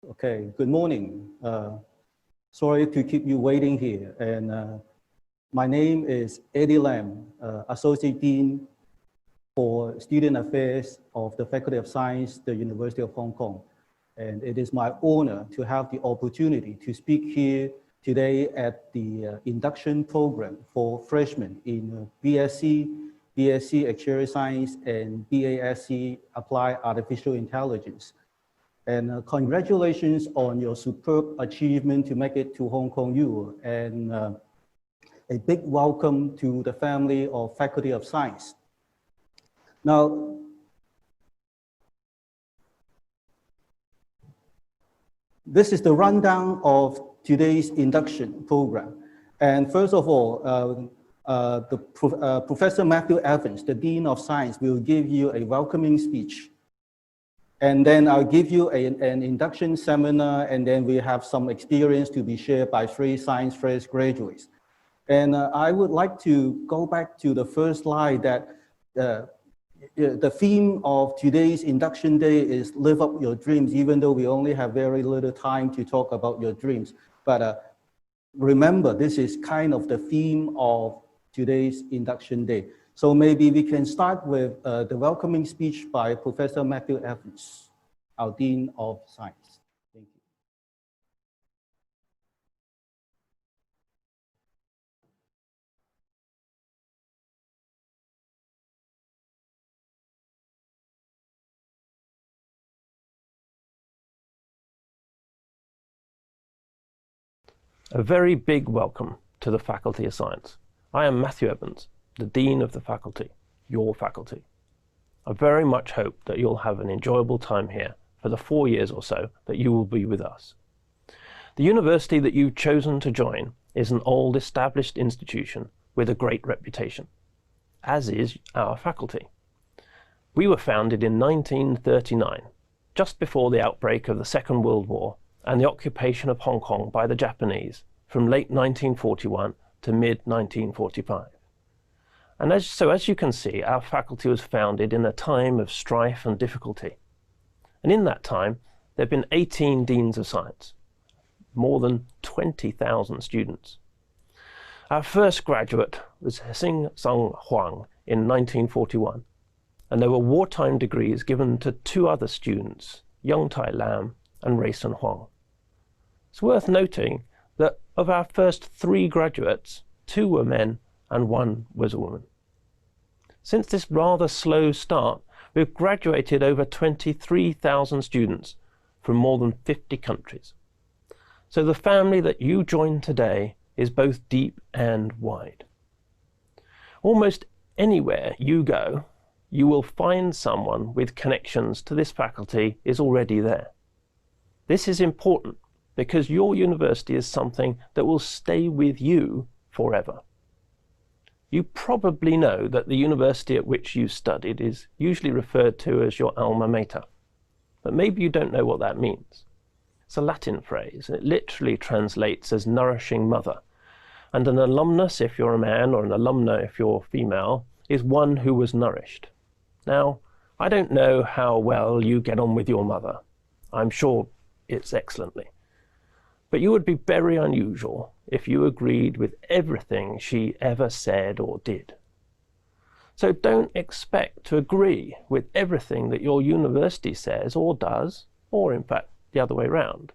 Okay, good morning. Sorry to keep you waiting here. And my name is Eddie Lam, Associate Dean for Student Affairs of the Faculty of Science, the University of Hong Kong. And it is my honor to have the opportunity to speak here today at the induction program for freshmen in BSc Actuarial Science, and BASc Applied Artificial Intelligence. And congratulations on your superb achievement to make it to Hong Kong U. And a big welcome to the family of Faculty of Science. Now, this is the rundown of today's induction program. And first of all, Professor Matthew Evans, the Dean of Science, will give you a welcoming speech. And then I'll give you an induction seminar, and then we have some experience to be shared by 3 science fresh graduates. And I would like to go back to the first slide that the theme of today's induction day is live up your dreams, even though we only have very little time to talk about your dreams. But remember, this is kind of the theme of today's induction day. So maybe we can start with the welcoming speech by Professor Matthew Evans, our Dean of Science. Thank you. A very big welcome to the Faculty of Science. I am Matthew Evans, the Dean of the Faculty, your faculty. I very much hope that you'll have an enjoyable time here for the 4 years or so that you will be with us. The university that you've chosen to join is an old established institution with a great reputation, as is our faculty. We were founded in 1939, just before the outbreak of the Second World War and the occupation of Hong Kong by the Japanese from late 1941 to mid-1945. And as you can see, our faculty was founded in a time of strife and difficulty. And in that time, there have been 18 deans of science, more than 20,000 students. Our first graduate was Sing Sung Huang in 1941, and there were wartime degrees given to 2 other students, Young Tai Lam and Ray Sun Huang. It's worth noting that of our first 3 graduates, 2 were men and 1 was a woman. Since this rather slow start, we've graduated over 23,000 students from more than 50 countries. So the family that you join today is both deep and wide. Almost anywhere you go, you will find someone with connections to this faculty is already there. This is important because your university is something that will stay with you forever. You probably know that the university at which you studied is usually referred to as your alma mater, but maybe you don't know what that means. It's a Latin phrase, and it literally translates as nourishing mother. And an alumnus, if you're a man, or an alumna, if you're female, is one who was nourished. Now, I don't know how well you get on with your mother. I'm sure it's excellently. But you would be very unusual if you agreed with everything she ever said or did. So don't expect to agree with everything that your university says or does, or in fact the other way around.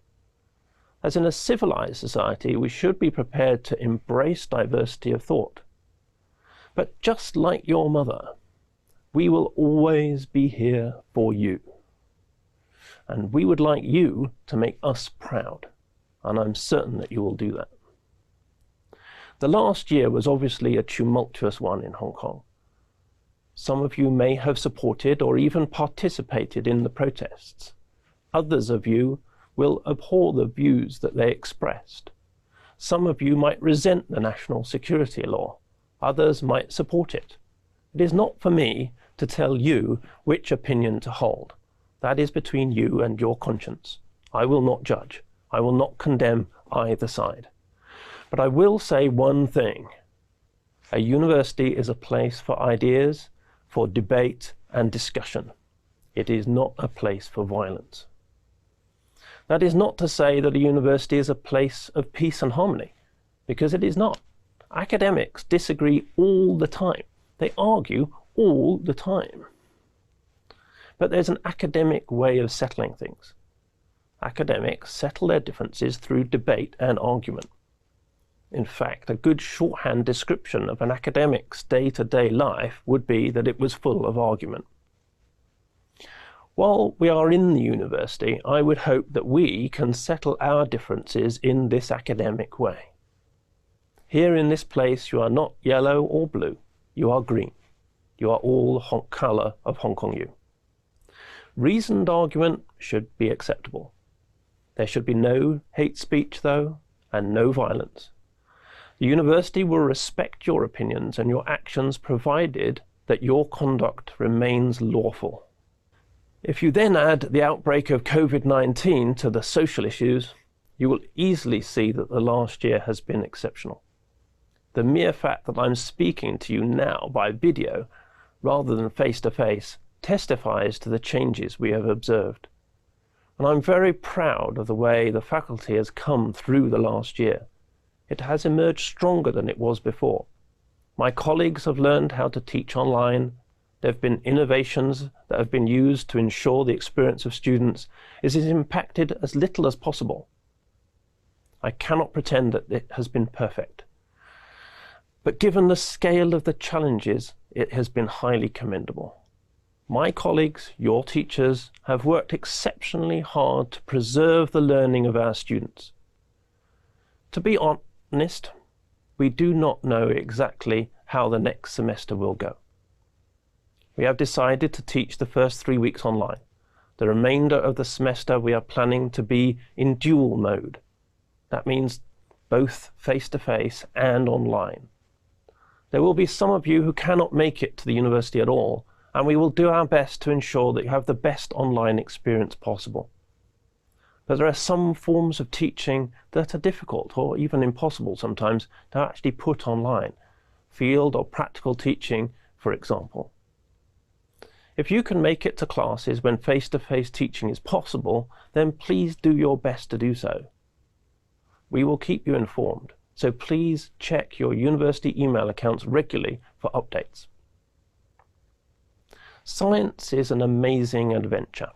As in a civilized society, we should be prepared to embrace diversity of thought. But just like your mother, we will always be here for you. And we would like you to make us proud. And I'm certain that you will do that. The last year was obviously a tumultuous one in Hong Kong. Some of you may have supported or even participated in the protests. Others of you will abhor the views that they expressed. Some of you might resent the national security law. Others might support it. It is not for me to tell you which opinion to hold. That is between you and your conscience. I will not judge. I will not condemn either side. But I will say one thing. A university is a place for ideas, for debate and discussion. It is not a place for violence. That is not to say that a university is a place of peace and harmony, because it is not. Academics disagree all the time. They argue all the time. But there's an academic way of settling things. Academics settle their differences through debate and argument. In fact, a good shorthand description of an academic's day-to-day life would be that it was full of argument. While we are in the university, I would hope that we can settle our differences in this academic way. Here in this place, you are not yellow or blue, you are green. You are all the colour of Hong Kong U. Reasoned argument should be acceptable. There should be no hate speech, though, and no violence. The university will respect your opinions and your actions provided that your conduct remains lawful. If you then add the outbreak of COVID-19 to the social issues, you will easily see that the last year has been exceptional. The mere fact that I'm speaking to you now by video rather than face-to-face testifies to the changes we have observed. And I'm very proud of the way the faculty has come through the last year. It has emerged stronger than it was before. My colleagues have learned how to teach online. There have been innovations that have been used to ensure the experience of students is impacted as little as possible. I cannot pretend that it has been perfect. But given the scale of the challenges, it has been highly commendable. My colleagues, your teachers, have worked exceptionally hard to preserve the learning of our students. To be honest, we do not know exactly how the next semester will go. We have decided to teach the first 3 weeks online. The remainder of the semester we are planning to be in dual mode. That means both face-to-face and online. There will be some of you who cannot make it to the university at all, and we will do our best to ensure that you have the best online experience possible. But there are some forms of teaching that are difficult or even impossible sometimes to actually put online. Field or practical teaching, for example. If you can make it to classes when face-to-face teaching is possible, then please do your best to do so. We will keep you informed, so please check your university email accounts regularly for updates. Science is an amazing adventure.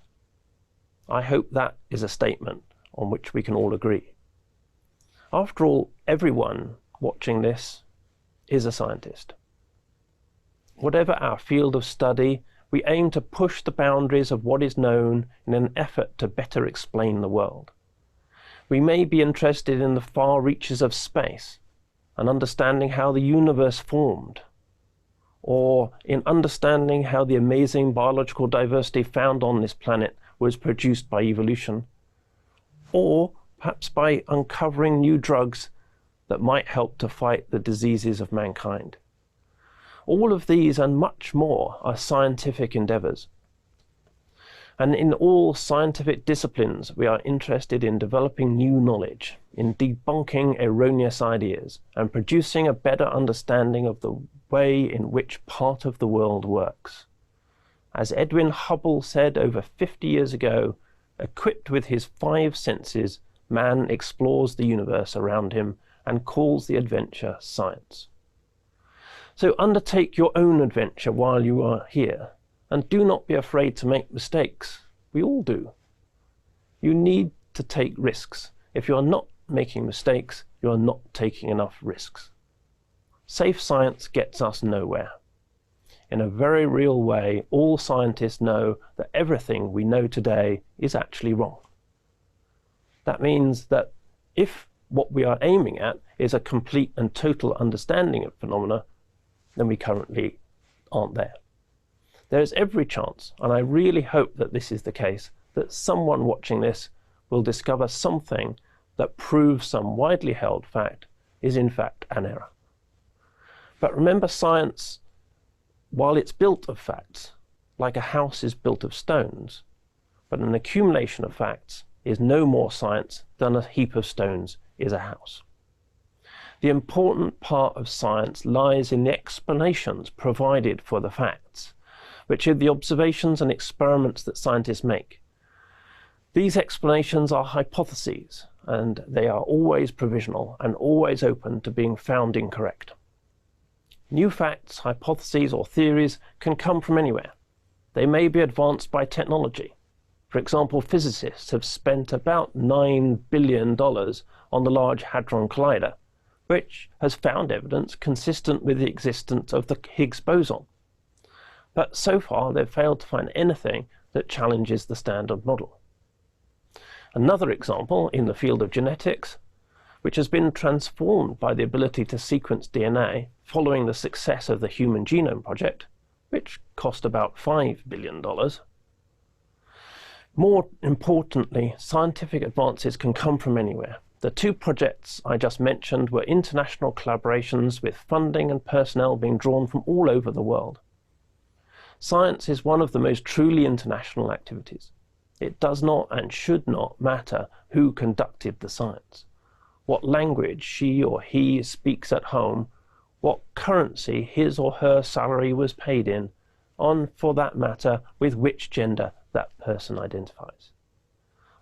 I hope that is a statement on which we can all agree. After all, everyone watching this is a scientist. Whatever our field of study, we aim to push the boundaries of what is known in an effort to better explain the world. We may be interested in the far reaches of space and understanding how the universe formed, or in understanding how the amazing biological diversity found on this planet was produced by evolution, or perhaps by uncovering new drugs that might help to fight the diseases of mankind. All of these and much more are scientific endeavors. And in all scientific disciplines, we are interested in developing new knowledge, in debunking erroneous ideas, and producing a better understanding of the way in which part of the world works. As Edwin Hubble said over 50 years ago, equipped with his 5 senses, man explores the universe around him and calls the adventure science. So undertake your own adventure while you are here, and do not be afraid to make mistakes. We all do. You need to take risks. If you are not making mistakes, you are not taking enough risks. Safe science gets us nowhere. In a very real way, all scientists know that everything we know today is actually wrong. That means that if what we are aiming at is a complete and total understanding of phenomena, then we currently aren't there. There is every chance, and I really hope that this is the case, that someone watching this will discover something that proves some widely held fact is in fact an error. But remember, science, while it's built of facts, like a house is built of stones, but an accumulation of facts is no more science than a heap of stones is a house. The important part of science lies in the explanations provided for the facts, which are the observations and experiments that scientists make. These explanations are hypotheses, and they are always provisional and always open to being found incorrect. New facts, hypotheses, or theories can come from anywhere. They may be advanced by technology. For example, physicists have spent about $9 billion on the Large Hadron Collider, which has found evidence consistent with the existence of the Higgs boson. But so far, they've failed to find anything that challenges the standard model. Another example in the field of genetics, which has been transformed by the ability to sequence DNA following the success of the Human Genome Project, which cost about $5 billion. More importantly, scientific advances can come from anywhere. The two projects I just mentioned were international collaborations with funding and personnel being drawn from all over the world. Science is one of the most truly international activities. It does not and should not matter who conducted the science, what language she or he speaks at home, what currency his or her salary was paid in, on, for that matter, with which gender that person identifies.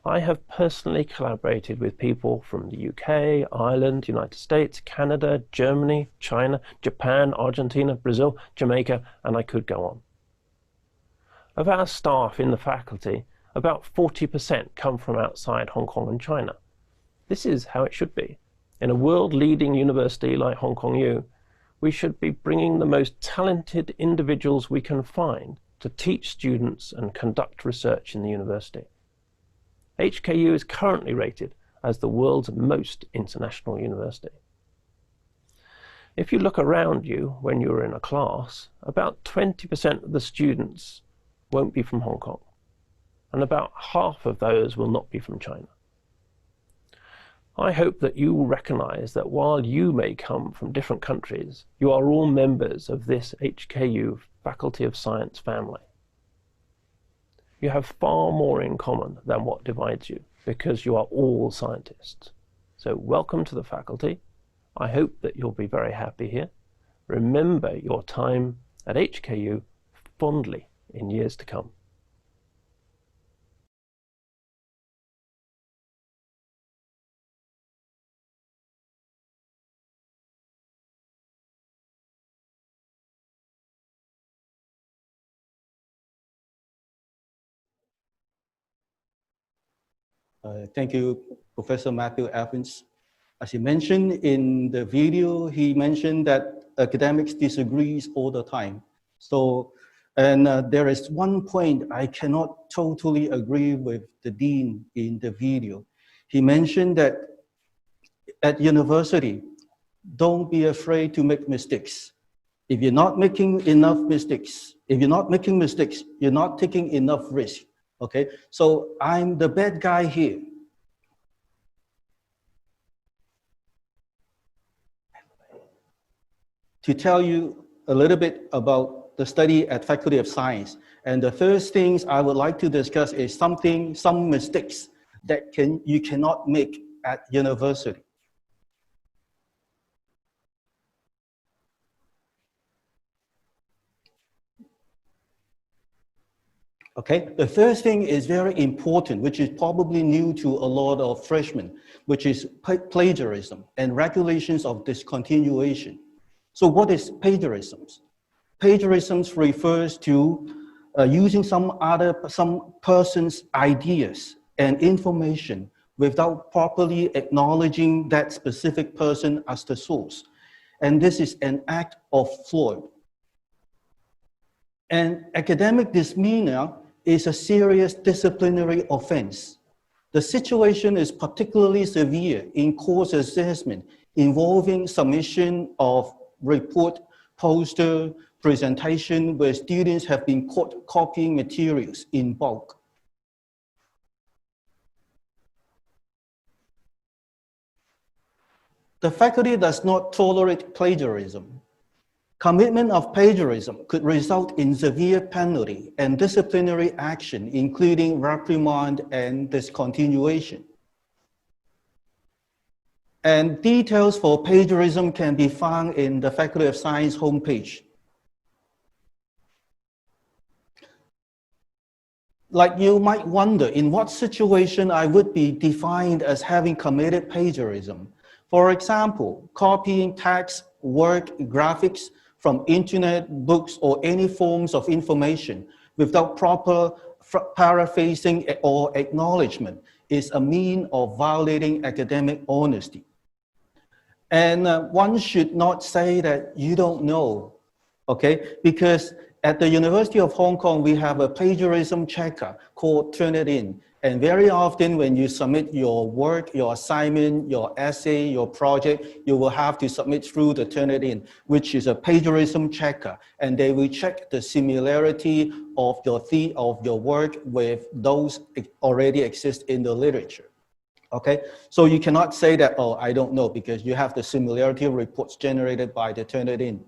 I have personally collaborated with people from the UK, Ireland, United States, Canada, Germany, China, Japan, Argentina, Brazil, Jamaica, and I could go on. Of our staff in the faculty, about 40% come from outside Hong Kong and China. This is how it should be. In a world-leading university like Hong Kong U, we should be bringing the most talented individuals we can find to teach students and conduct research in the university. HKU is currently rated as the world's most international university. If you look around you when you're in a class, about 20% of the students won't be from Hong Kong, and about half of those will not be from China. I hope that you will recognize that while you may come from different countries, you are all members of this HKU Faculty of Science family. You have far more in common than what divides you, because you are all scientists. So welcome to the faculty. I hope that you'll be very happy here. Remember your time at HKU fondly in years to come. Thank you, Professor Matthew Evans. As he mentioned in the video, he mentioned that academics disagrees all the time. So, and there is one point I cannot totally agree with the dean in the video. He mentioned that at university, don't be afraid to make mistakes. If you're not making enough mistakes, you're not taking enough risk. Okay, so I'm the bad guy here. To tell you a little bit about the study at Faculty of Science. And the first things I would like to discuss is some mistakes that you cannot make at university. Okay, the first thing is very important, which is probably new to a lot of freshmen, which is plagiarism and regulations of discontinuation. So what is plagiarism? Plagiarism refers to using some person's ideas and information without properly acknowledging that specific person as the source. And this is an act of fraud. And academic misdemeanor is a serious disciplinary offense. The situation is particularly severe in course assessment involving submission of report, poster, presentation where students have been caught copying materials in bulk. The faculty does not tolerate plagiarism. Commitment of plagiarism could result in severe penalty and disciplinary action, including reprimand and discontinuation. And details for plagiarism can be found in the Faculty of Science homepage. Like you might wonder in what situation I would be defined as having committed plagiarism. For example, copying text, work, graphics from internet, books, or any forms of information without proper paraphrasing or acknowledgement is a mean of violating academic honesty. And one should not say that you don't know, okay? Because at the University of Hong Kong, we have a plagiarism checker called Turnitin. And very often when you submit your work, your assignment, your essay, your project, you will have to submit through the Turnitin, which is a plagiarism checker. And they will check the similarity of your work with those already exist in the literature. Okay, so you cannot say that, oh, I don't know, because you have the similarity reports generated by the Turnitin.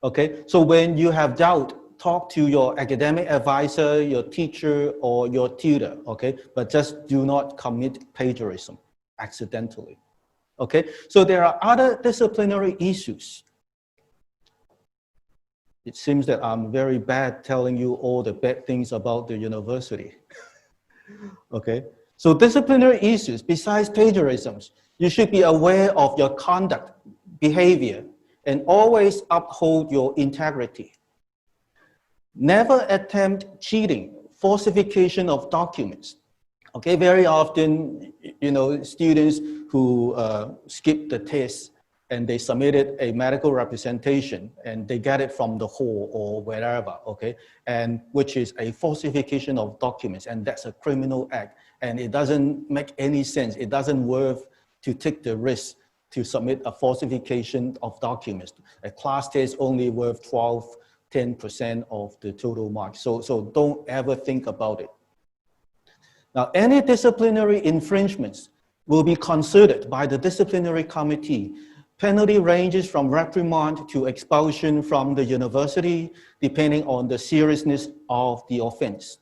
Okay, so when you have doubt, talk to your academic advisor, your teacher, or your tutor, okay? But just do not commit plagiarism accidentally, okay? So there are other disciplinary issues. It seems that I'm very bad telling you all the bad things about the university, okay? So disciplinary issues, besides plagiarisms, you should be aware of your conduct, behavior, and always uphold your integrity. Never attempt cheating, falsification of documents. Okay, very often, you know, students who skip the test and they submitted a medical representation and they get it from the hall or wherever, okay, and which is a falsification of documents, and that's a criminal act, and it doesn't make any sense. It doesn't worth to take the risk to submit a falsification of documents. A class test only worth 10% of the total marks. So don't ever think about it. Now, any disciplinary infringements will be considered by the disciplinary committee. Penalty ranges from reprimand to expulsion from the university, depending on the seriousness of the offense.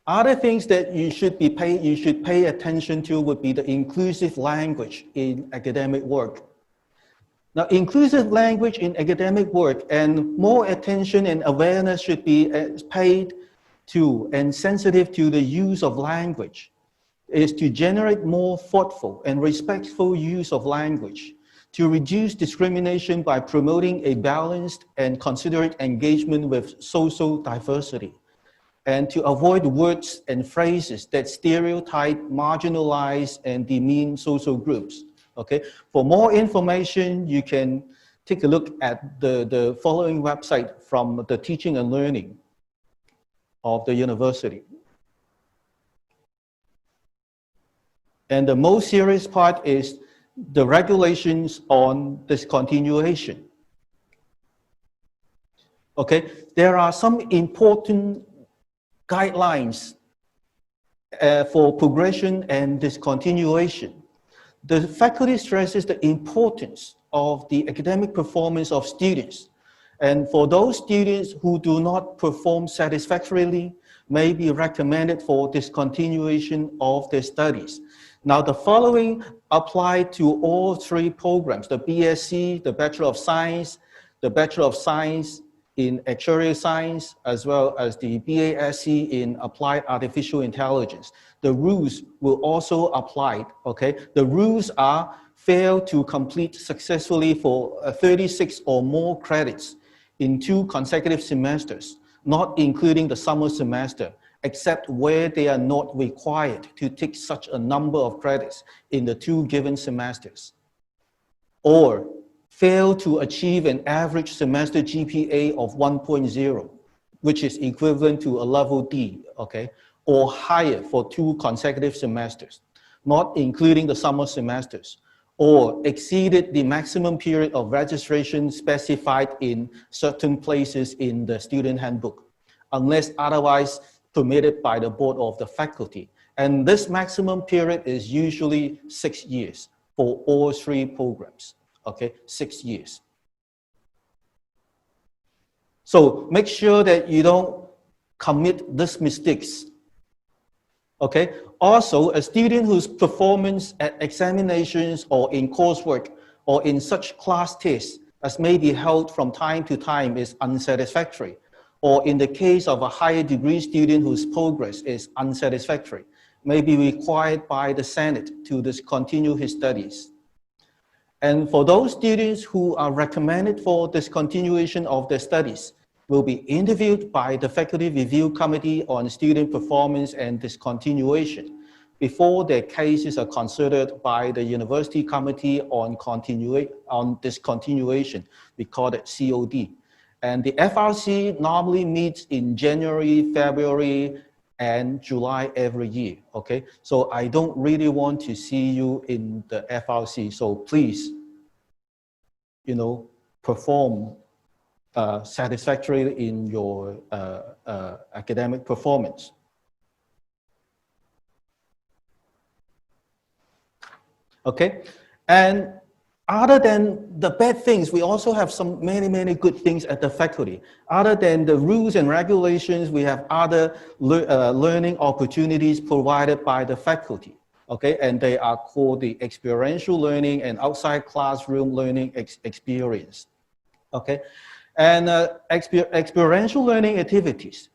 Other things that you should pay attention to would be the inclusive language in academic work. Now, inclusive language in academic work, and more attention and awareness should be paid to and sensitive to the use of language, is to generate more thoughtful and respectful use of language, to reduce discrimination by promoting a balanced and considerate engagement with social diversity, and to avoid words and phrases that stereotype, marginalize, and demean social groups. Okay, for more information, you can take a look at the following website from the Teaching and Learning of the university. And the most serious part is the regulations on discontinuation. Okay, there are some important guidelines for progression and discontinuation. The faculty stresses the importance of the academic performance of students. And for those students who do not perform satisfactorily, may be recommended for discontinuation of their studies. Now, the following apply to all three programs, the BSc, the Bachelor of Science, the Bachelor of Science in Actuarial Science, as well as the BASc in Applied Artificial Intelligence. The rules will also apply, okay? The rules are fail to complete successfully for 36 or more credits in 2 consecutive semesters, not including the summer semester, except where they are not required to take such a number of credits in the 2 given semesters. Or fail to achieve an average semester GPA of 1.0, which is equivalent to a level D, okay, or higher for 2 consecutive semesters, not including the summer semesters, or exceeded the maximum period of registration specified in certain places in the student handbook, unless otherwise permitted by the board of the faculty. And this maximum period is usually 6 years for all 3 programs. Okay, 6 years. So make sure that you don't commit these mistakes. Okay, also a student whose performance at examinations or in coursework or in such class tests as may be held from time to time is unsatisfactory, or in the case of a higher degree student whose progress is unsatisfactory, may be required by the Senate to discontinue his studies. And for those students who are recommended for discontinuation of their studies, will be interviewed by the Faculty Review Committee on Student Performance and Discontinuation before their cases are considered by the University Committee on Discontinuation. We call it COD. And the FRC normally meets in January, February, and July every year, okay? So I don't really want to see you in the FRC, so please, perform satisfactorily in your academic performance. Okay, and other than the bad things, we also have some many good things at the faculty. Other than the rules and regulations, we have other learning opportunities provided by the faculty. Okay, and they are called the experiential learning and outside classroom learning experience. Okay, and experiential learning activities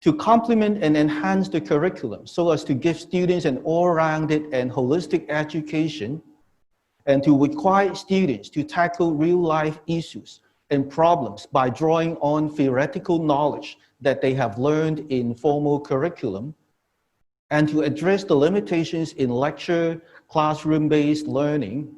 to complement and enhance the curriculum so as to give students an all-rounded and holistic education, and to require students to tackle real-life issues and problems by drawing on theoretical knowledge that they have learned in formal curriculum, and to address the limitations in lecture, classroom-based learning.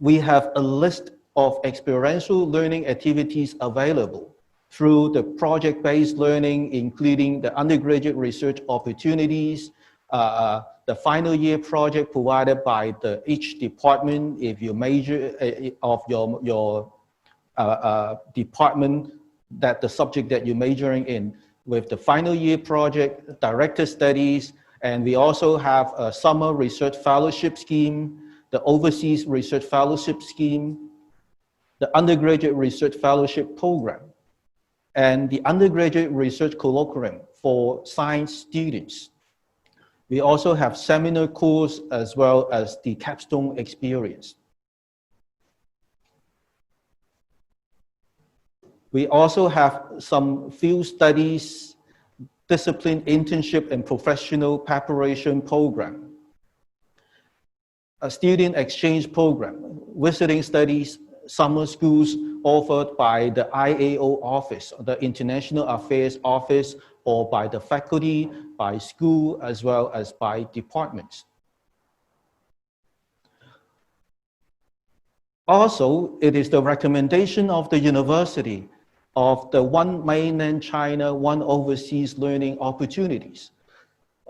We have a list of experiential learning activities available through the project-based learning, including the undergraduate research opportunities, the final year project provided by each department, if you major of your department, that the subject that you're majoring in, with the final year project, directed studies, and we also have a summer research fellowship scheme, the overseas research fellowship scheme, the undergraduate research fellowship program, and the undergraduate research colloquium for science students. We also have seminar course as well as the capstone experience. We also have some field studies, discipline internship and professional preparation program, a student exchange program, visiting studies, summer schools offered by the IAO office, the International Affairs Office, or by the faculty, by school, as well as by departments. Also, it is the recommendation of the university of the one mainland China, one overseas learning opportunities.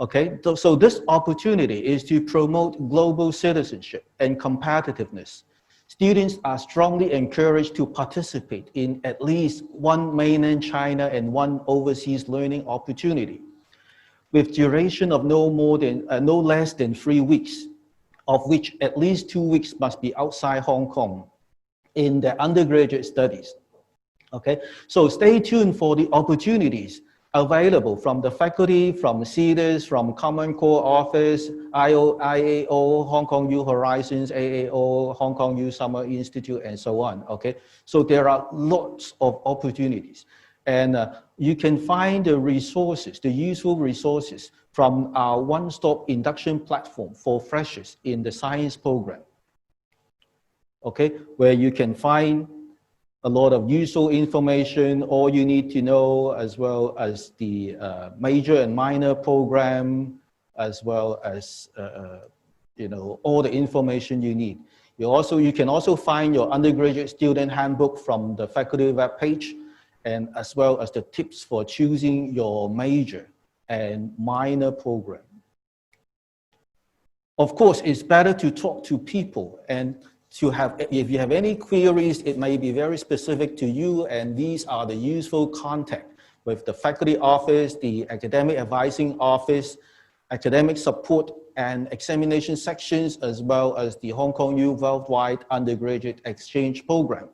Okay, so this opportunity is to promote global citizenship and competitiveness. Students are strongly encouraged to participate in at least one mainland China and one overseas learning opportunity, with duration of no less than 3 weeks, of which at least 2 weeks must be outside Hong Kong in their undergraduate studies. Okay, so stay tuned for the opportunities available from the faculty, from CEDARS, from Common Core Office, IAO, Hong Kong U Horizons, AAO, Hong Kong U Summer Institute, and so on, okay? So there are lots of opportunities. And you can find the resources, the useful resources from our one-stop induction platform for freshers in the science program, okay? Where you can find a lot of useful information, all you need to know, as well as the major and minor program, as well as all the information you need. You can also find your undergraduate student handbook from the faculty webpage, and as well as the tips for choosing your major and minor program. Of course, it's better to talk to people, and if you have any queries, it may be very specific to you, and these are the useful contact with the faculty office, the academic advising office, academic support and examination sections, as well as the Hong Kong U Worldwide Undergraduate Exchange Program.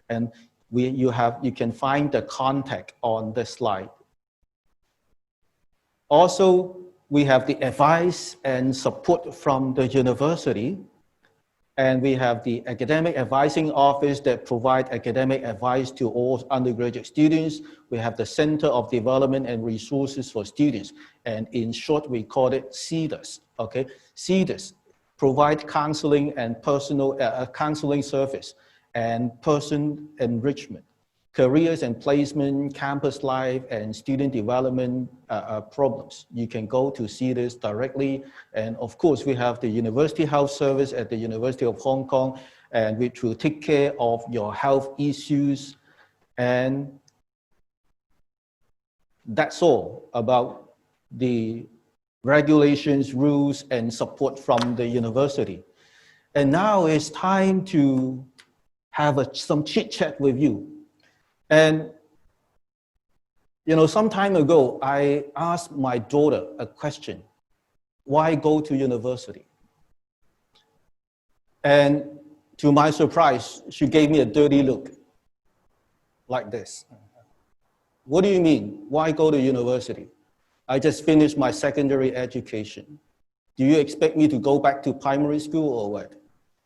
And you can find the contact on the slide. Also, we have the advice and support from the university. And we have the Academic Advising Office that provide academic advice to all undergraduate students. We have the Center of Development and Resources for Students. And in short, we call it CDES, okay? CDES provide counseling and personal counseling service and person enrichment, careers and placement, campus life, and student development problems. You can go to see this directly. And of course, we have the University Health Service at the University of Hong Kong, and which will take care of your health issues. And that's all about the regulations, rules, and support from the university. And now it's time to have some chit chat with you. And, you know, some time ago, I asked my daughter a question: why go to university? And to my surprise, she gave me a dirty look like this. What do you mean? Why go to university? I just finished my secondary education. Do you expect me to go back to primary school or what?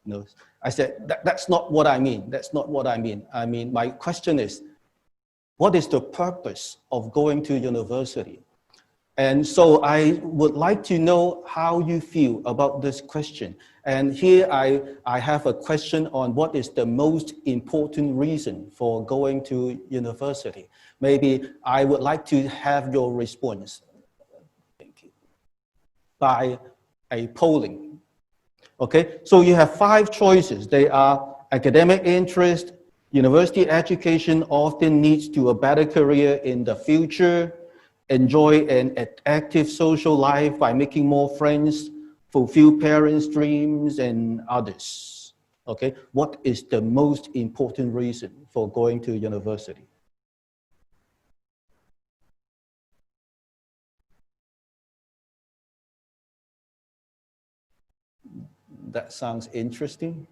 No. I said, that's not what I mean. That's not what I mean. I mean, my question is, what is the purpose of going to university? And so I would like to know how you feel about this question. And here I have a question on what is the most important reason for going to university. Maybe I would like to have your response. Thank you. By a polling. Okay, so you have 5 choices. They are academic interest, university education often leads to a better career in the future, enjoy an active social life by making more friends, fulfill parents' dreams, and others. Okay, what is the most important reason for going to university? That sounds interesting.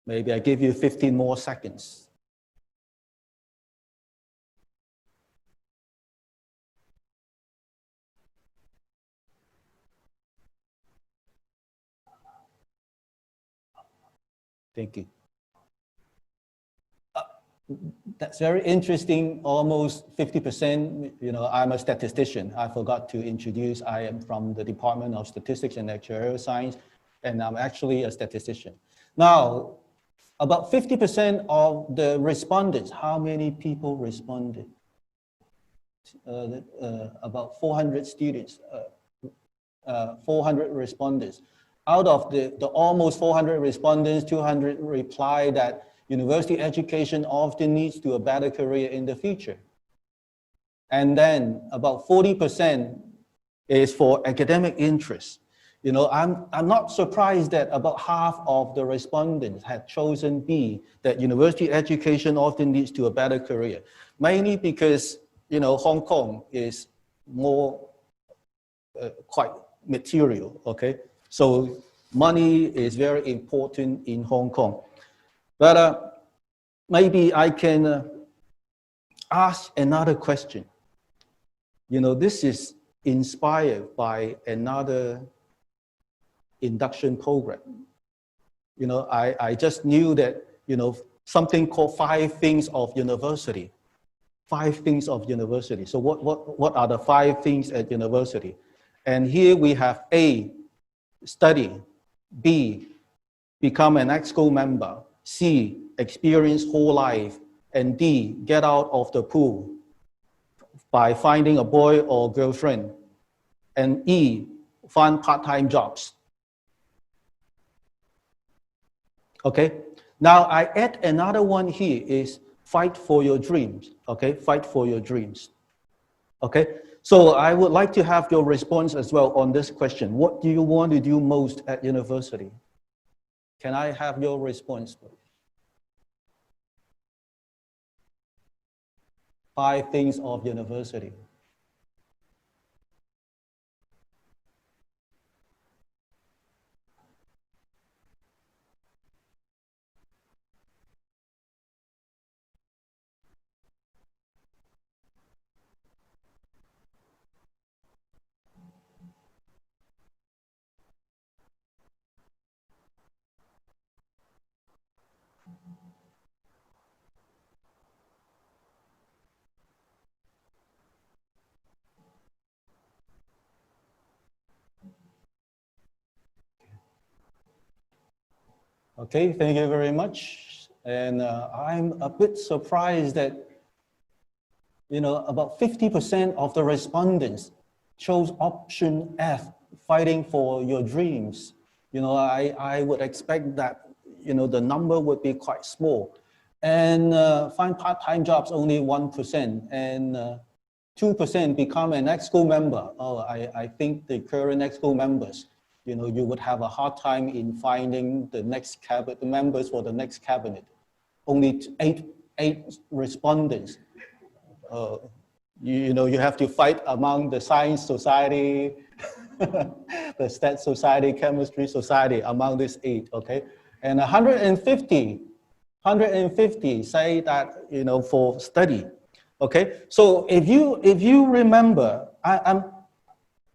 Maybe I give you 15 more seconds. Thank you. That's very interesting, almost 50%. You know, I'm a statistician. I forgot to introduce, I am from the Department of Statistics and Actuarial Science, and I'm actually a statistician. Now, about 50% of the respondents, how many people responded? About 400 students, 400 respondents. Out of the almost 400 respondents, 200 replied that university education often leads to a better career in the future. And then about 40% is for academic interest. You know, I'm not surprised that about half of the respondents had chosen B, that university education often leads to a better career. Mainly because, you know, Hong Kong is more quite material, okay? So money is very important in Hong Kong. But maybe I can ask another question. You know, this is inspired by another induction program. You know, I just knew that, you know, something called 5 things of university. 5 things of university. So what are the 5 things at university? And here we have A, study; B, become an EXCO member; C, experience whole life; and D, get out of the pool by finding a boy or girlfriend; and E, find part-time jobs. Okay, now I add another one here is fight for your dreams. Okay, fight for your dreams. Okay, so I would like to have your response as well on this question. What do you want to do most at university? Can I have your response, please? 5 things of university. Okay, thank you very much. And I'm a bit surprised that, you know, about 50% of the respondents chose option F, fighting for your dreams. You know, I would expect that, you know, the number would be quite small. And find part-time jobs only 1%, and 2% become an EXCO member. Oh, I think the current EXCO members, you know, you would have a hard time in finding the next cabinet, the members for the next cabinet. Only eight respondents. You know, you have to fight among the science society, the stat society, chemistry society, among these 8, okay? And 150 say that, you know, for study, okay? So if you remember,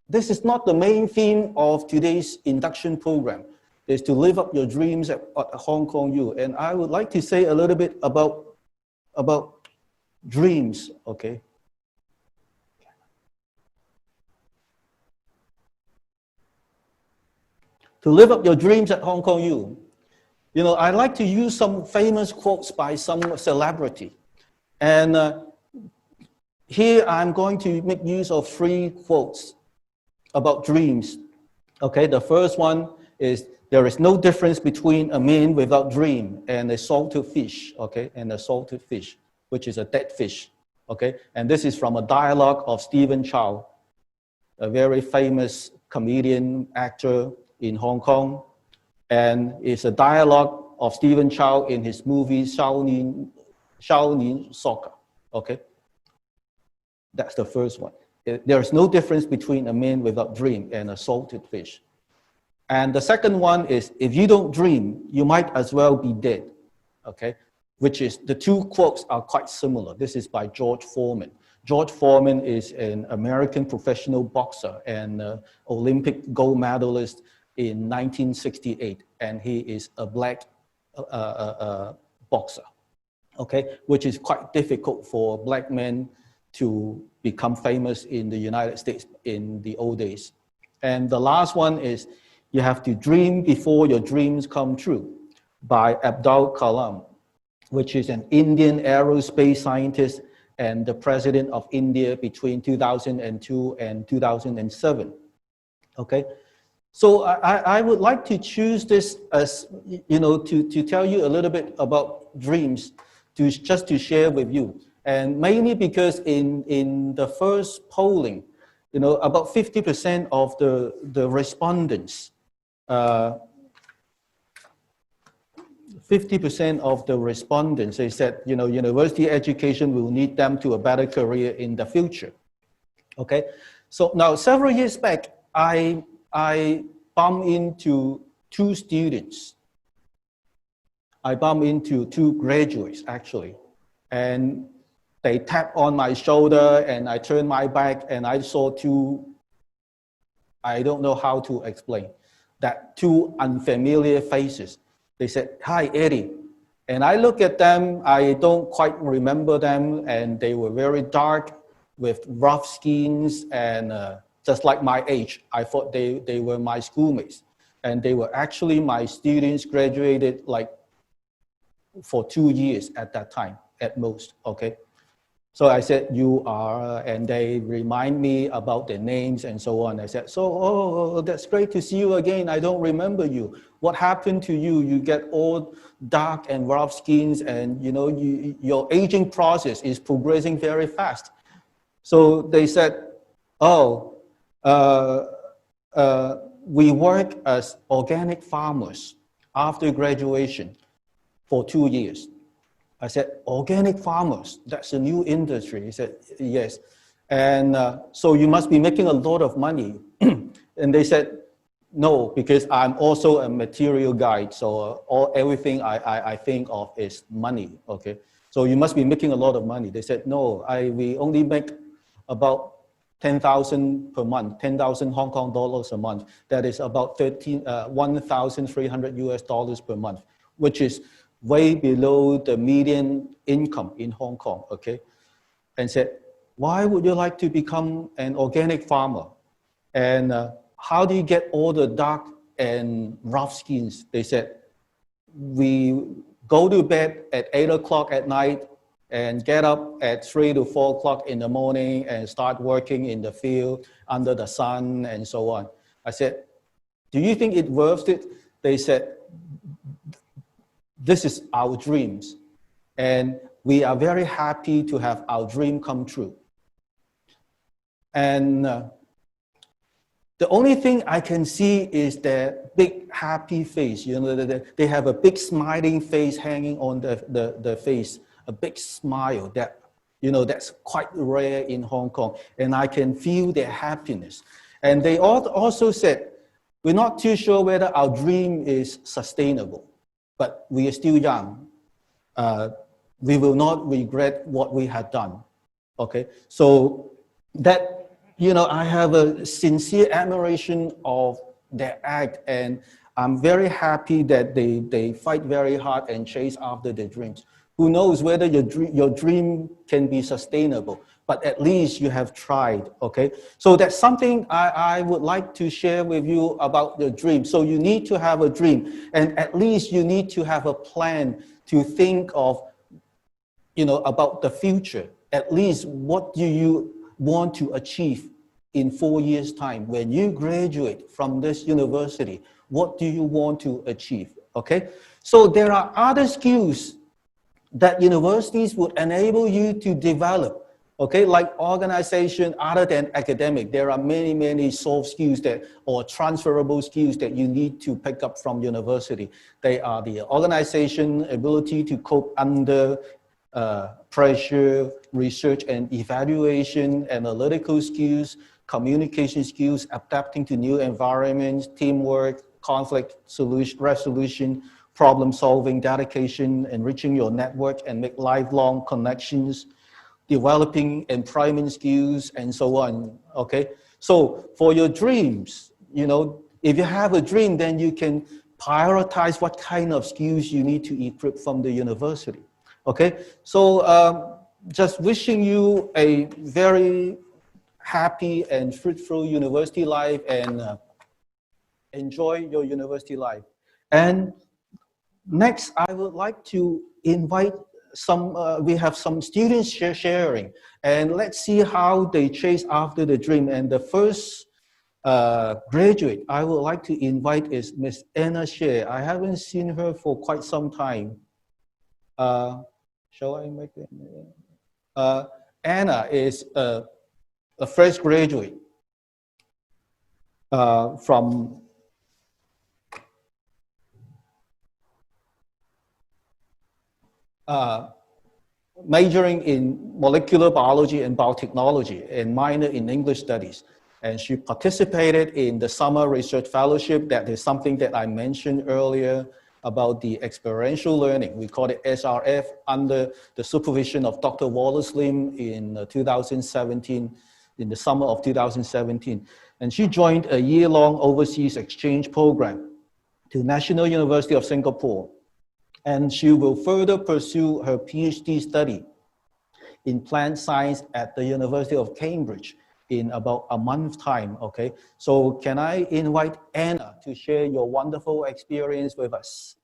this is not the main theme of today's induction program, is to live up your dreams at Hong Kong U. And I would like to say a little bit about dreams, okay? To live up your dreams at Hong Kong U. You know, I like to use some famous quotes by some celebrity. And here I'm going to make use of 3 quotes about dreams. Okay, the first one is, there is no difference between a man without dream and a salted fish, okay, and a salted fish, which is a dead fish, okay? And this is from a dialogue of Stephen Zhao, a very famous comedian, actor in Hong Kong. And it's a dialogue of Stephen Zhao in his movie Shaolin Soccer, okay? That's the first one. There is no difference between a man without dream and a salted fish. And the second one is, if you don't dream, you might as well be dead, okay? Which is, the 2 quotes are quite similar. This is by George Foreman. George Foreman is an American professional boxer and Olympic gold medalist in 1968, and he is a black boxer, okay? Which is quite difficult for black men to become famous in the United States in the old days. And the last one is, you have to dream before your dreams come true, by Abdul Kalam, which is an Indian aerospace scientist and the president of India between 2002 and 2007, okay? So I would like to choose this as, you know, to tell you a little bit about dreams, just to share with you. And mainly because in the first polling, you know, about 50% of the respondents, 50% of the respondents, they said, you know, university education will lead them to a better career in the future, okay? So now, several years back, I bumped into 2 students. I bumped into 2 graduates, actually. And they tapped on my shoulder, and I turned my back, and I saw 2, I don't know how to explain, that 2 unfamiliar faces. They said, "Hi, Eddie." And I look at them, I don't quite remember them, and they were very dark with rough skins and just like my age. I thought they were my schoolmates. And they were actually my students, graduated like for 2 years at that time, at most, okay? So I said, "You are," and they remind me about their names and so on. I said, oh, that's great to see you again. I don't remember you. What happened to you? You get all dark and rough skins, and you know, your aging process is progressing very fast. So they said, "Oh, we work as organic farmers after graduation for 2 years." I said, "Organic farmers, that's a new industry." He said, "Yes." And so you must be making a lot of money. And they said, "No, because I'm also a material guy. So everything I think of is money, okay? So you must be making a lot of money." They said, "No, we only make about 10,000 per month, 10,000 Hong Kong dollars a month. That is about 1,300 US dollars per month, which is way below the median income in Hong Kong, okay? And said, why would you like to become an organic farmer? And how do you get all the dark and rough skins? They said, we go to bed at 8 o'clock at night and get up at 3 to 4 o'clock in the morning and start working in the field under the sun and so on. I said, do you think it worth it? They said, this is our dreams. And we are very happy to have our dream come true. And the only thing I can see is their big happy face. You know, they have a big smiling face hanging on the face, a big smile that, you know, that's quite rare in Hong Kong. And I can feel their happiness. And they also said, we're not too sure whether our dream is sustainable, but we are still young. We will not regret what we have done, okay? So that, you know, I have a sincere admiration of their act, and I'm very happy that they fight very hard and chase after their dreams. Who knows whether your dream can be sustainable, but at least you have tried, okay? So that's something I would like to share with you about your dream. So you need to have a dream, and at least you need to have a plan to think of, you know, about the future. At least what do you want to achieve in 4 years' time? When you graduate from this university, what do you want to achieve, okay? So there are other skills that universities would enable you to develop, okay? Like organization other than academic. There are many, many soft skills that, or transferable skills that you need to pick up from university. They are the organization, ability to cope under pressure, research and evaluation, analytical skills, communication skills, adapting to new environments, teamwork, conflict resolution, problem solving, dedication, enriching your network and make lifelong connections, developing employment skills, and so on, okay? So for your dreams, you know, if you have a dream, then you can prioritize what kind of skills you need to equip from the university, okay? So just wishing you a very happy and fruitful university life, and enjoy your university life. And next, I would like to invite some, we have some students sharing, and let's see how they chase after the dream. And the first graduate I would like to invite is Miss Anna Shea. I haven't seen her for quite some time. Shall I make it? Anna is a fresh graduate from majoring in molecular biology and biotechnology and minor in English studies. And she participated in the summer research fellowship. That is something that I mentioned earlier about the experiential learning. We call it SRF, under the supervision of Dr. Wallace Lim in 2017, in the summer of 2017. And she joined a year-long overseas exchange program to National University of Singapore. And she will further pursue her PhD study in plant science at the University of Cambridge in about a month's time, okay? So can I invite Anna to share your wonderful experience with us?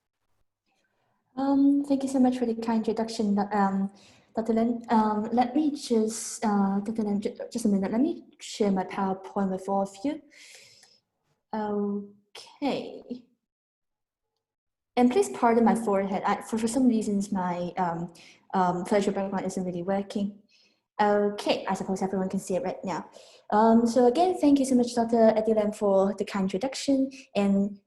Thank you so much for the kind introduction, Dr. Lin. Let me just, Dr. Lin, just a minute. Let me share my PowerPoint with all of you. Okay. And please pardon my forehead. For some reasons, my pleasure background isn't really working. Okay, I suppose everyone can see it right now. So again, thank you so much, Dr. Eddie Lam, for the kind introduction, and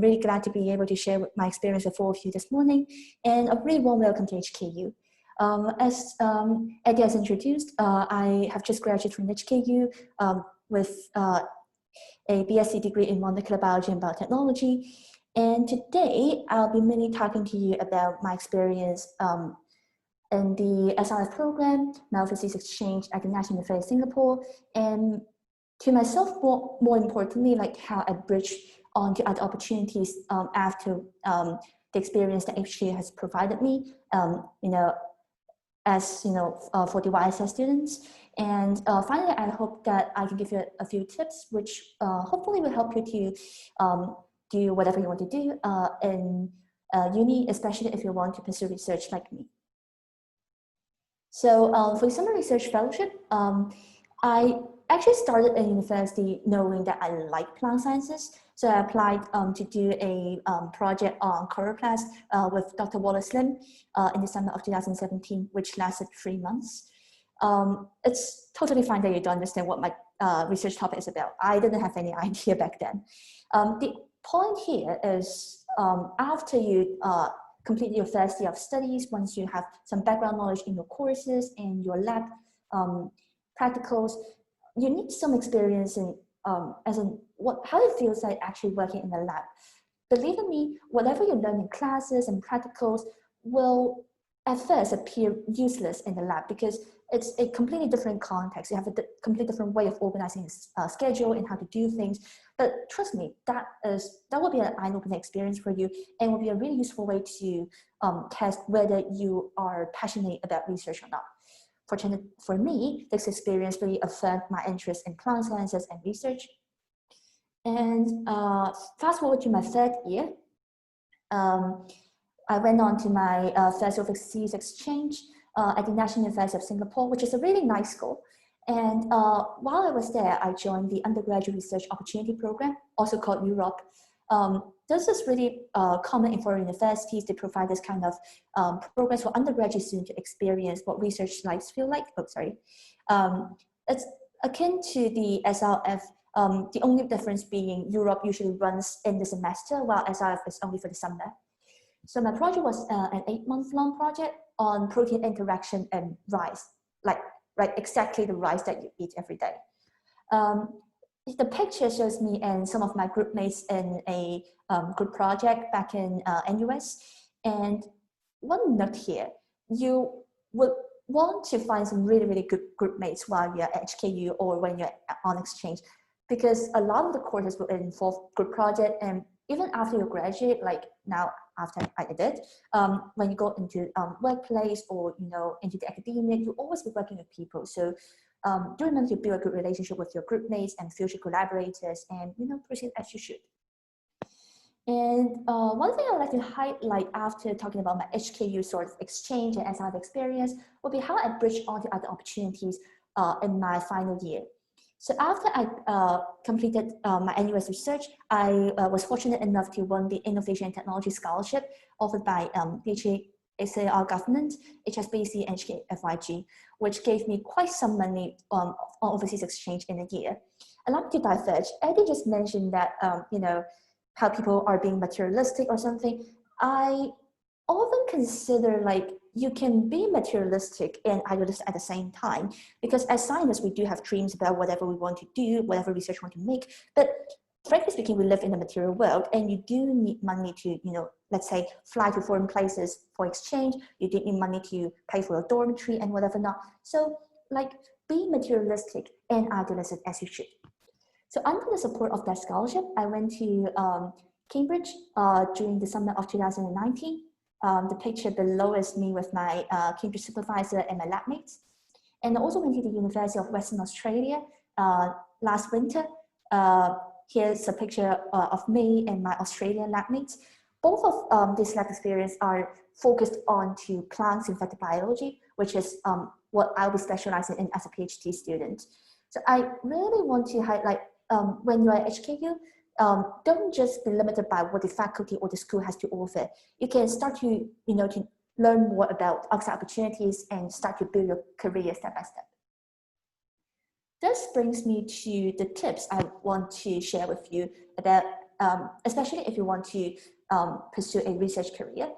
really glad to be able to share my experience with all of you this morning. And a really warm welcome to HKU. As Eddie has introduced, I have just graduated from HKU with a BSc degree in molecular biology and biotechnology. And today, I'll be mainly talking to you about my experience in the SRF program, my overseas exchange at the National University of Singapore, and to myself, more importantly, like how I bridge onto other opportunities after the the experience that HKU has provided me, as for the YSS students. And finally, I hope that I can give you a few tips, which hopefully will help you to do whatever you want to do in uni, especially if you want to pursue research like me. So for the summer research fellowship, I actually started in university knowing that I like plant sciences. So I applied to do a project on chloroplasts with Dr. Wallace Lim in the summer of 2017, which lasted 3 months. It's totally fine that you don't understand what my research topic is about. I didn't have any idea back then. The point here is after you complete your first year of studies, once you have some background knowledge in your courses and your lab practicals, you need some experience in how it feels like actually working in the lab. Believe in me, whatever you learn in classes and practicals will at first appear useless in the lab because it's a completely different context. You have a completely different way of organizing a schedule and how to do things. But trust me, that will be an eye-opening experience for you and will be a really useful way to test whether you are passionate about research or not. Fortunately for me, this experience really affirmed my interest in plant sciences and research. And fast forward to my 3rd year, I went on to my first overseas exchange at the National University of Singapore, which is a really nice school. And while I was there, I joined the Undergraduate Research Opportunity Program, also called Europe. This is really common in foreign universities. They provide this kind of programs for undergraduate students to experience what research lives feel like. Oh, sorry. It's akin to the SRF, the only difference being Europe usually runs in the semester, while SRF is only for the summer. So my project was an 8-month-long project on protein interaction and rice, like exactly the rice that you eat every day. The picture shows me and some of my group mates in a group project back in NUS. And one note here, you would want to find some really, really good group mates while you're at HKU or when you're on exchange, because a lot of the courses will involve group project. And even after you graduate, like now after I did, when you go into workplace or into the academia, you always be working with people. So do remember to build a good relationship with your group mates and future collaborators, and proceed as you should. And one thing I'd like to highlight after talking about my HKU sort of exchange and SRF experience would be how I bridged onto other opportunities in my final year. So after I completed my NUS research, I was fortunate enough to win the Innovation and Technology Scholarship offered by HACR government, HSBC and HKFYG, which gave me quite some money on overseas exchange in a year. Allow me to diverge. Eddie just mentioned that, how people are being materialistic or something. I often consider like you can be materialistic and idealistic at the same time, because as scientists, we do have dreams about whatever we want to do, whatever research we want to make. But frankly speaking, we live in the material world, and you do need money to, let's say, fly to foreign places for exchange. You do need money to pay for a dormitory and whatever not. So, like, be materialistic and idealistic as you should. So under the support of that scholarship, I went to Cambridge during the summer of 2019. The picture below is me with my Cambridge supervisor and my lab mates. And I also went to the University of Western Australia last winter. Here's a picture of me and my Australian lab mates. Both of these lab experiences are focused onto plant synthetic biology, which is what I'll be specializing in as a PhD student. So I really want to highlight when you're at HKU, don't just be limited by what the faculty or the school has to offer. You can start to, to learn more about outside opportunities and start to build your career step by step. This brings me to the tips I want to share with you about, especially if you want to pursue a research career.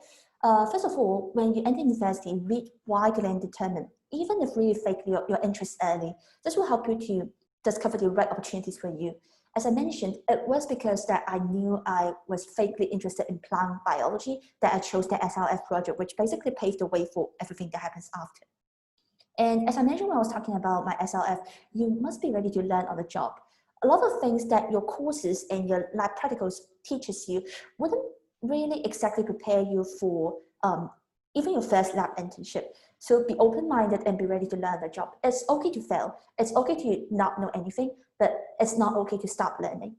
First of all, when you enter university, read widely and determine, even if really fakely your interest early. This will help you to discover the right opportunities for you. As I mentioned, it was because that I knew I was fakely interested in plant biology that I chose the SRF project, which basically paved the way for everything that happens after. And as I mentioned when I was talking about my SRF, you must be ready to learn on the job. A lot of things that your courses and your lab practicals teaches you wouldn't really exactly prepare you for even your first lab internship. So be open-minded and be ready to learn the job. It's okay to fail. It's okay to not know anything, but it's not okay to stop learning.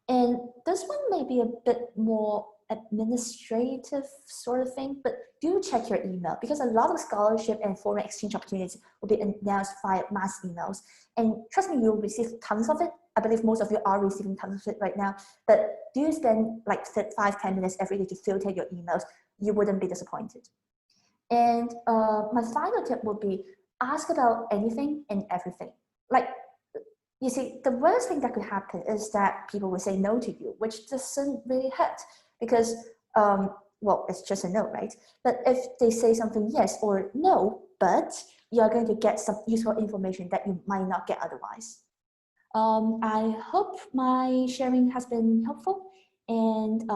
And this one may be a bit more administrative sort of thing, but do check your email, because a lot of scholarship and foreign exchange opportunities will be announced via mass emails. And trust me, you'll receive tons of it. I believe most of you are receiving tons of it right now, but do you spend like 5-10 minutes every day to filter your emails? You wouldn't be disappointed. And my final tip would be ask about anything and everything. Like, you see, the worst thing that could happen is that people will say no to you, which doesn't really hurt because, well, it's just a no, right? But if they say something yes or no, but you're going to get some useful information that you might not get otherwise. I hope my sharing has been helpful, and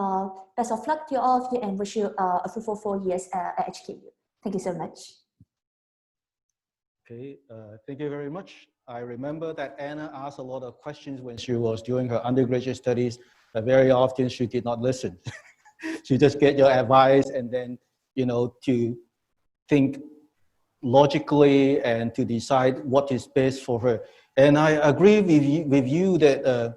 best of luck to all of you, and wish you a fruitful 4 years at HKU. Thank you so much. Okay, thank you very much. I remember that Anna asked a lot of questions when she was doing her undergraduate studies, but very often she did not listen. She just get your advice and then, you know, to think logically and to decide what is best for her. And I agree with you that,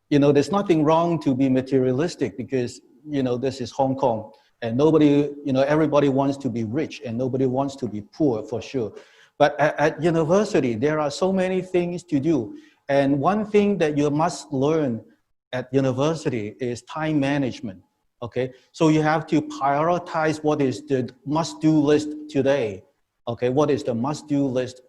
you know, there's nothing wrong to be materialistic because, you know, this is Hong Kong and nobody, you know, everybody wants to be rich and nobody wants to be poor for sure. But at university, there are so many things to do. And one thing that you must learn at university is time management, okay? So you have to prioritize what is the must-do list today, okay? What is the must-do list,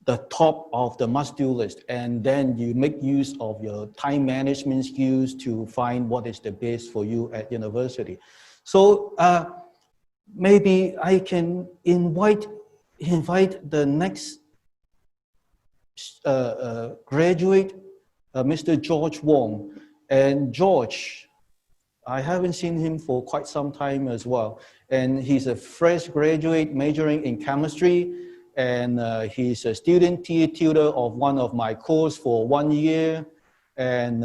the top of the must-do list, and then you make use of your time management skills to find what is the best for you at university. So maybe I can invite the next graduate, Mr. George Wong. And George, I haven't seen him for quite some time as well. And he's a fresh graduate majoring in chemistry. And he's a student tutor of one of my course for 1 year. And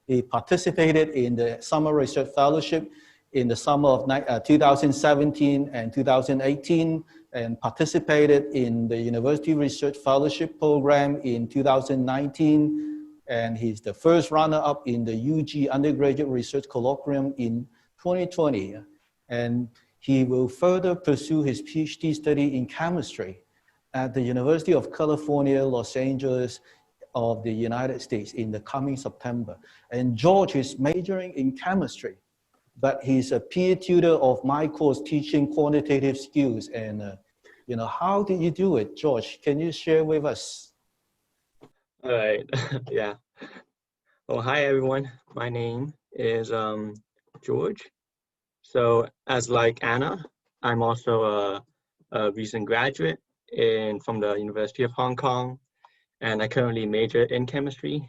he participated in the summer research fellowship in the summer of 2017 and 2018, and participated in the University Research Fellowship Program in 2019. And he's the first runner-up in the UG Undergraduate Research Colloquium in 2020. And he will further pursue his PhD study in chemistry at the University of California, Los Angeles of the United States in the coming September. And George is majoring in chemistry, but he's a peer tutor of my course teaching quantitative skills. And you know, how did you do it, George? Can you share with us? All right, yeah. Well, hi everyone. My name is George. So as like Anna, I'm also a recent graduate from the University of Hong Kong, and I currently major in chemistry.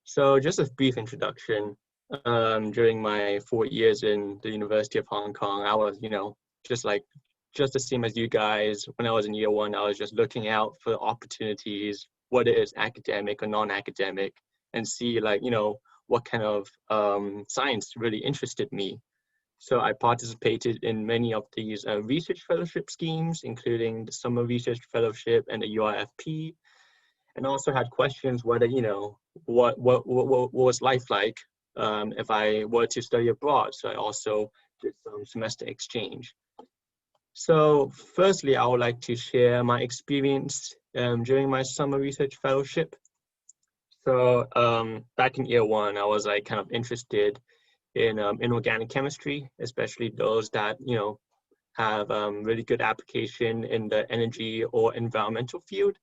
So just a brief introduction. During my 4 years in the University of Hong Kong, I was, you know, just the same as you guys. When I was in year 1, I was just looking out for opportunities, whether it's academic or non-academic, and see like, you know, what kind of science really interested me. So I participated in many of these research fellowship schemes, including the Summer Research Fellowship and the URFP, and also had questions whether, you know, what was life like if I were to study abroad. So I also did some semester exchange. So firstly, I would like to share my experience during my summer research fellowship. So back in year 1, I was like kind of interested in inorganic chemistry, especially those that, you know, have really good application in the energy or environmental field.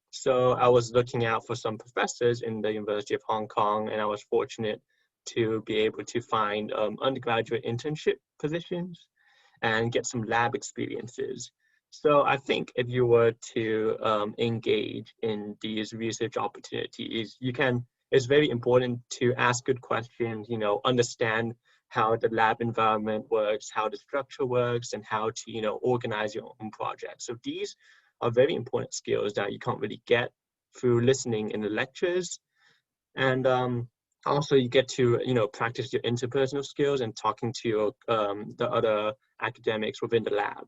So I was looking out for some professors in the University of Hong Kong, and I was fortunate to be able to find undergraduate internship positions and get some lab experiences. So I think if you were to engage in these research opportunities, it's very important to ask good questions, you know, understand how the lab environment works, how the structure works, and how to, you know, organize your own projects. So these are very important skills that you can't really get through listening in the lectures. And also you get to, practice your interpersonal skills and talking to your, the other academics within the lab.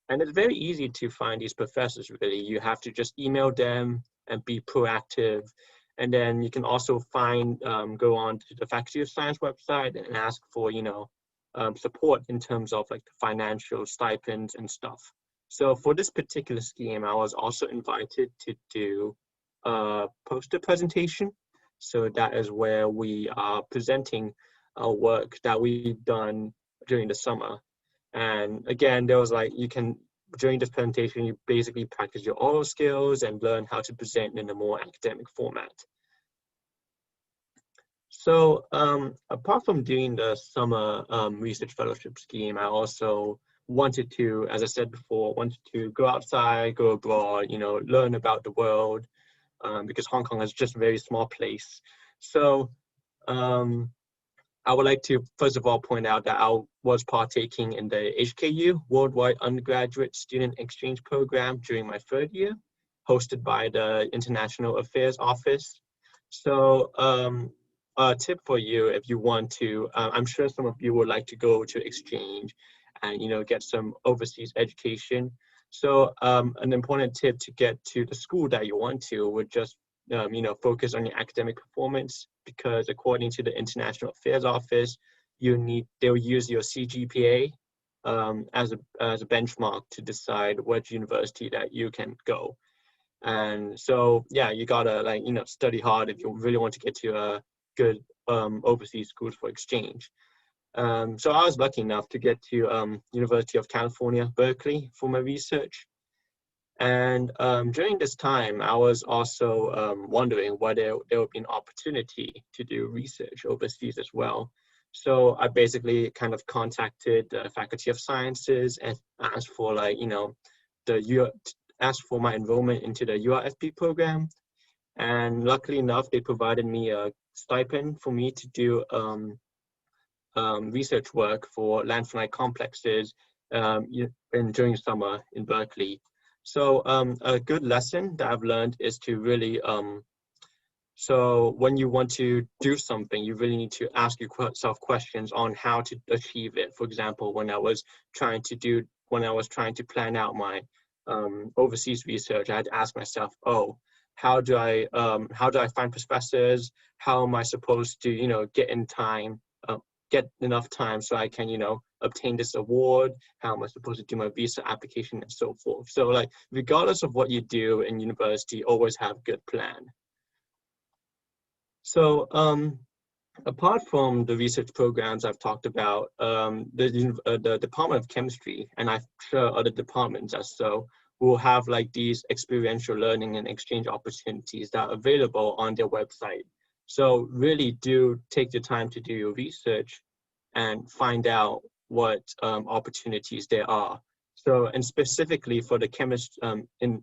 And it's very easy to find these professors, really. You have to just email them and be proactive. And then you can also find, go on to the Faculty of Science website and ask for, support in terms of like the financial stipends and stuff. So for this particular scheme, I was also invited to do a poster presentation. So that is where we are presenting our work that we've done during the summer. And again, there was like, during this presentation, you basically practice your oral skills and learn how to present in a more academic format. So apart from doing the summer research fellowship scheme, I also wanted to, as I said before, wanted to go outside, go abroad, learn about the world, because Hong Kong is just a very small place. So I would like to, first of all, point out that I was partaking in the HKU, Worldwide Undergraduate Student Exchange Program during my third year, hosted by the International Affairs Office. So a tip for you, if you want to, I'm sure some of you would like to go to exchange and, get some overseas education. So an important tip to get to the school that you want to would just focus on your academic performance, because according to the International Affairs Office, they'll use your CGPA as a benchmark to decide which university that you can go. And so, yeah, you gotta study hard if you really want to get to a good overseas schools for exchange. So I was lucky enough to get to University of California, Berkeley for my research. And during this time, I was also wondering whether there would be an opportunity to do research overseas as well. So I basically kind of contacted the Faculty of Sciences and asked for asked for my enrollment into the URFP program. And luckily enough, they provided me a stipend for me to do research work for landformite complexes during summer in Berkeley. So a good lesson that I've learned is to really, so when you want to do something, you really need to ask yourself questions on how to achieve it. For example, when I was trying to plan out my overseas research, I had to ask myself, how do I find professors? How am I supposed to, get enough time so I can, obtain this award? How am I supposed to do my visa application and so forth? So regardless of what you do in university, always have a good plan. So apart from the research programs I've talked about, the Department of Chemistry, and I'm sure other departments as so, will have these experiential learning and exchange opportunities that are available on their website. So really do take the time to do your research and find out what opportunities there are. So, and specifically for the chemists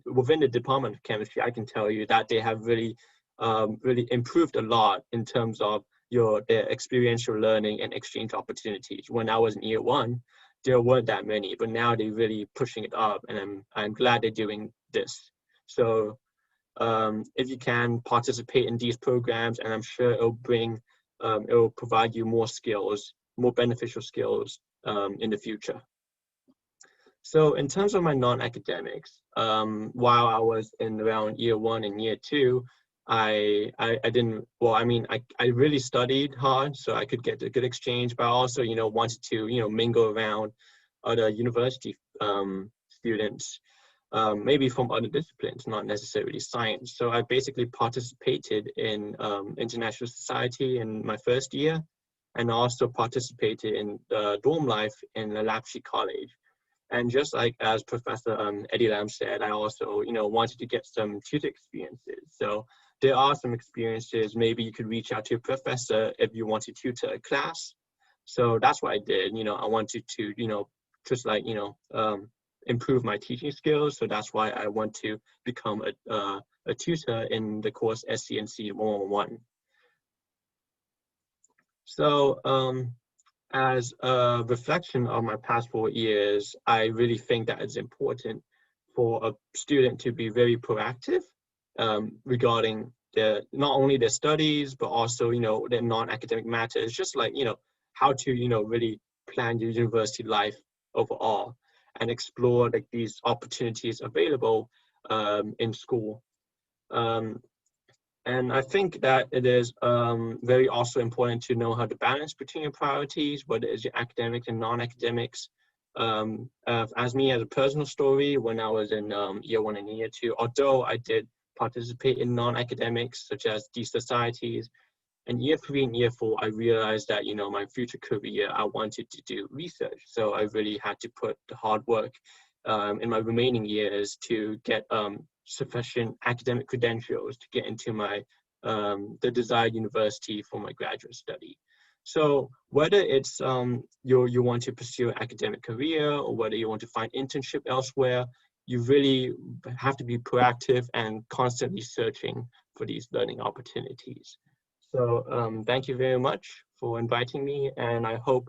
within the Department of Chemistry, I can tell you that they have really improved a lot in terms of their experiential learning and exchange opportunities. When I was in year one, there weren't that many, but now they're really pushing it up, and I'm glad they're doing this. So if you can participate in these programs, and I'm sure it'll provide you more skills, more beneficial skills in the future. So in terms of my non-academics, while I was in around year one and year two, I really studied hard so I could get a good exchange, but I also, wanted to, mingle around other university students, maybe from other disciplines, not necessarily science. So I basically participated in International Society in my first year, and also participated in dorm life in the Lapshi College. And just like as Professor Eddie Lam said, I also, wanted to get some tutor experiences. So there are some experiences. Maybe you could reach out to your professor if you want to tutor a class. So that's what I did. I wanted to, just improve my teaching skills. So that's why I want to become a tutor in the course SCNC 111. So as a reflection of my past 4 years, I really think that it's important for a student to be very proactive regarding not only their studies, but also, their non-academic matters, just like, how to, really plan your university life overall and explore like these opportunities available in school. And I think that it is very also important to know how to balance between your priorities, whether it's your academics and non-academics. As me, as a personal story, when I was in year 1 and year 2, although I did participate in non-academics such as these societies, and year 3 and year 4, I realized that, my future career, I wanted to do research. So I really had to put the hard work in my remaining years to get sufficient academic credentials to get into my the desired university for my graduate study. So whether it's you want to pursue an academic career or whether you want to find internship elsewhere, you really have to be proactive and constantly searching for these learning opportunities. So thank you very much for inviting me, and I hope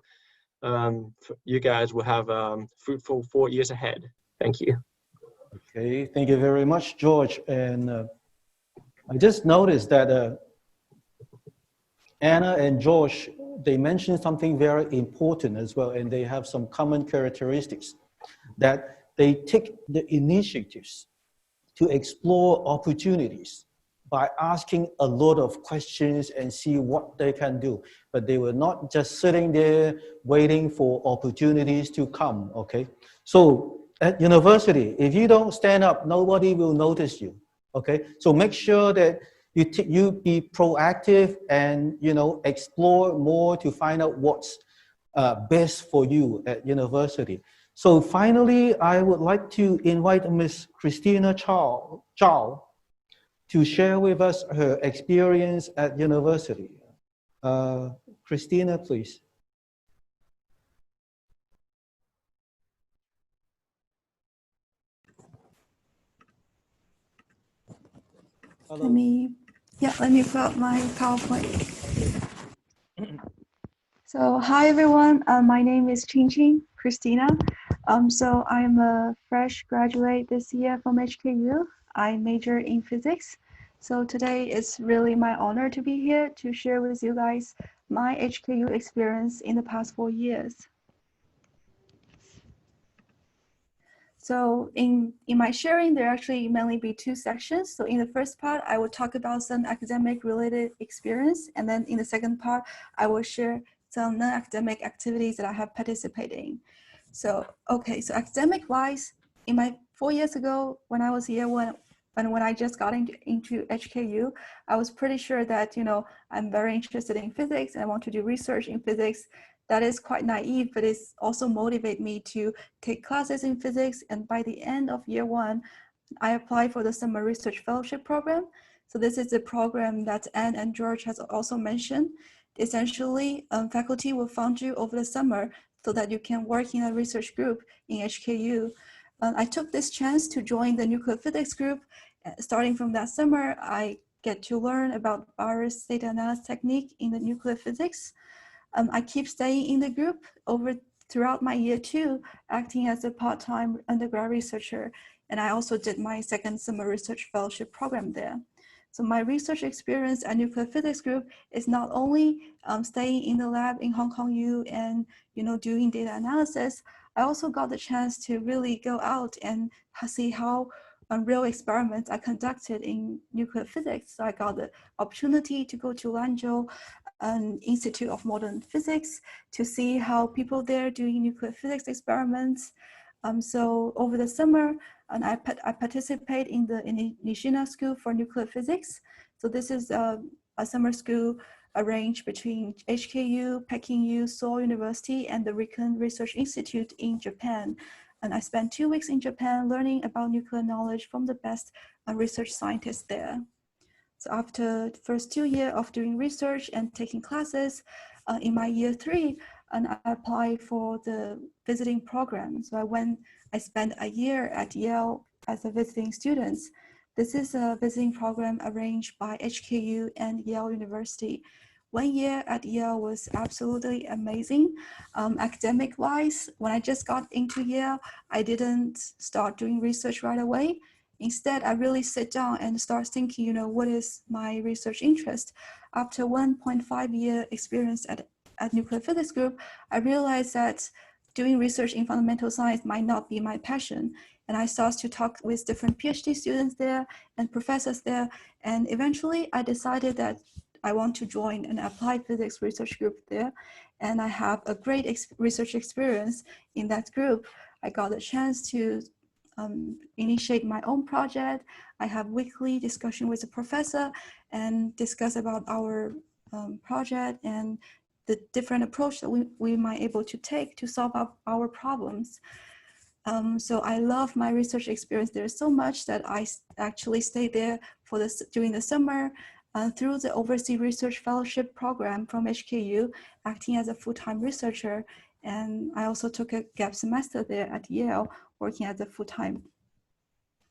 you guys will have fruitful 4 years ahead. Thank you. Okay, thank you very much, George. And I just noticed that Anna and George, they mentioned something very important as well, and they have some common characteristics, that they take the initiatives to explore opportunities by asking a lot of questions and see what they can do. But they were not just sitting there waiting for opportunities to come, okay? So at university, if you don't stand up, nobody will notice you, okay? So make sure that you be proactive and, explore more to find out what's best for you at university. So finally, I would like to invite Ms. Christina Zhao to share with us her experience at university. Christina, please. Hello. Let me put up my PowerPoint. So hi everyone, my name is Christina. So I'm a fresh graduate this year from HKU. I major in physics. So today it's really my honor to be here to share with you guys my HKU experience in the past 4 years. So in my sharing, there actually mainly be 2 sections. So in the first part, I will talk about some academic related experience. And then in the second part, I will share some non-academic activities that I have participated in. So, okay, so academic wise, in my 4 years ago, when I was here, when I just got into HKU, I was pretty sure that, I'm very interested in physics and I want to do research in physics. That is quite naive, but it's also motivated me to take classes in physics. And by the end of year 1, I applied for the summer research fellowship program. So this is a program that Anne and George has also mentioned. Essentially, faculty will fund you over the summer so that you can work in a research group in HKU. I took this chance to join the nuclear physics group. Starting from that summer, I get to learn about virus data analysis technique in the nuclear physics. I keep staying in the group throughout my year 2, acting as a part-time undergrad researcher. And I also did my second summer research fellowship program there. So my research experience at nuclear physics group is not only staying in the lab in Hong Kong U and doing data analysis. I also got the chance to really go out and see how real experiments are conducted in nuclear physics. So I got the opportunity to go to Lanzhou, an Institute of Modern Physics, to see how people there doing nuclear physics experiments. So over the summer, and I participate in the Nishina School for Nuclear Physics. So this is a summer school arranged between HKU, Peking U, Seoul University, and the Riken Research Institute in Japan. And I spent 2 weeks in Japan learning about nuclear knowledge from the best research scientists there. So after the first 2 years of doing research and taking classes, in my year 3, and I applied for the visiting program. So I spent a year at Yale as a visiting student. This is a visiting program arranged by HKU and Yale University. 1 year at Yale was absolutely amazing. Academic-wise, when I just got into Yale, I didn't start doing research right away. Instead, I really sit down and start thinking, you know, what is my research interest? After 1.5-year experience at Nuclear Physics Group, I realized that doing research in fundamental science might not be my passion. And I started to talk with different PhD students there and professors there. And eventually I decided that I want to join an applied physics research group there. And I have a great research experience in that group. I got a chance to initiate my own project. I have weekly discussion with the professor and discuss about our project and the different approach that we might able to take to solve our problems. So I love my research experience there so much that I actually stayed there for during the summer through the Overseas Research Fellowship Program from HKU, acting as a full-time researcher. And I also took a gap semester there at Yale, working as a full-time